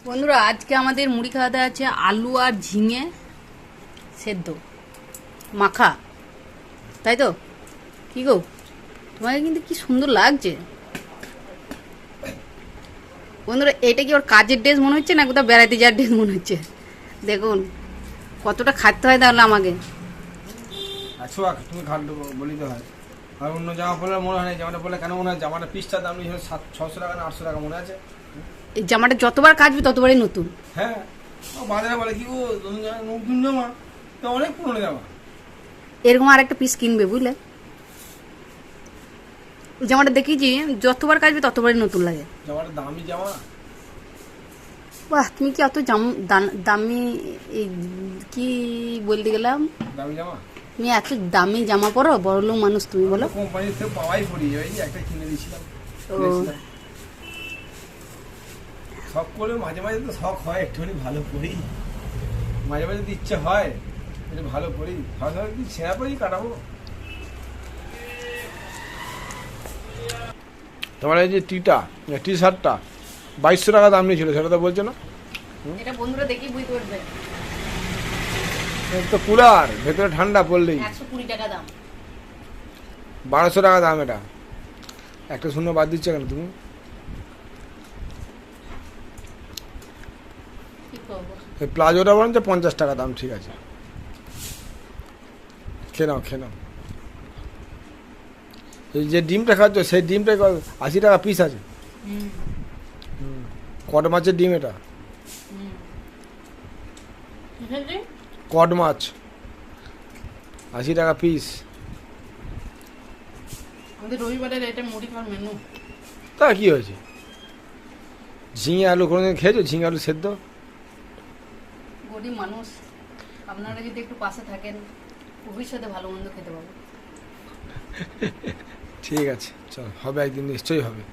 বন্ধুরা আজকে আমাদের মুড়ি খাওয়াতে আছে আলু আর ঝিঙে সেদ্ধ মাখা, তাই তো? কি গো, তোমাকে কিন্তু কি সুন্দর লাগছে বন্ধুরা। এটা কি ওর কাজের ড্রেস মনে হচ্ছে না কোথাও বেড়াতে যাওয়ার ড্রেস মনে হচ্ছে? দেখুন কতটা খাটতে হয় তাহলে আমাকে। তুমি খাটতে বলিতে হয়, আর অন্য জামা পরলে মনে হয় না। জামাটা পরলে কেন মনে হয় জামাটা পিসটার দাম নিয়েছিল 600 টাকা না 800 টাকা, মনে আছে? এই জামাটা যতবার কাচবে ততবারই নতুন। হ্যাঁ, বাজারে বলে কি নতুন জামা, তো অনেক পুরনো জামা। এরকম আর একটা পিস কিনবে বুঝলে। জামাটা দেখেছি যতবার কাচবে ততবারই নতুন লাগে। জামাটা দামি জামা। বাহ, তুমি কি অত দামি কি বলতে গেলাম, দামি জামা তুমি এত দামি জামা পরো? বড়লোক মানুষ তুমি, বলো। কোম্পানির থেকে পাওয়াই পড়ি, ওই একটা কিনে দিয়েছিলাম। শখ করলে মাঝে মাঝে তো শখ হয় একটুখানি ভালো পড়ি, মাঝে মাঝে তো ইচ্ছে হয় একটু ভালো পড়ি। ভালো কি ছেঁড়া পড়ি কাটাবো। তোমার এই যে টি শার্টটা 2200 টাকা দাম নিয়েছিল, সেটা তো বলছো না? এটা বন্ধুরা দেখি বুঝতে পারবে। তো কুলার ভেতরে ঠান্ডা পড়লেই 120 টাকা দাম। 1200 টাকা দাম। এটা একটা শূন্য বাদ দিচ্ছ কেন তুমি? এই প্লাজোটা বরঞ্চ 50 টাকা দাম। ঠিক আছে, খেয়ে নাও। এই যে ডিমটা খাচ্ছ সেই ডিমটা 80 টাকা পিস আছে। কড মাছের ডিম, এটা কড মাছ 80 টাকা পিস। আমাদের রবিবারের এটা মুড়ি খাওয়ার মেনু। তা কি হয়েছে? ঝিঙে আলু কোনোদিন খেয়েছো? ঝিঙে আলু সেদ্ধ? গরিব মানুষ, আপনারা যদি একটু পাশে থাকেন ভবিষ্যতে ভালো মন্দ খেতে পাবো। ঠিক আছে, চল, হবে একদিন, নিশ্চয়ই হবে।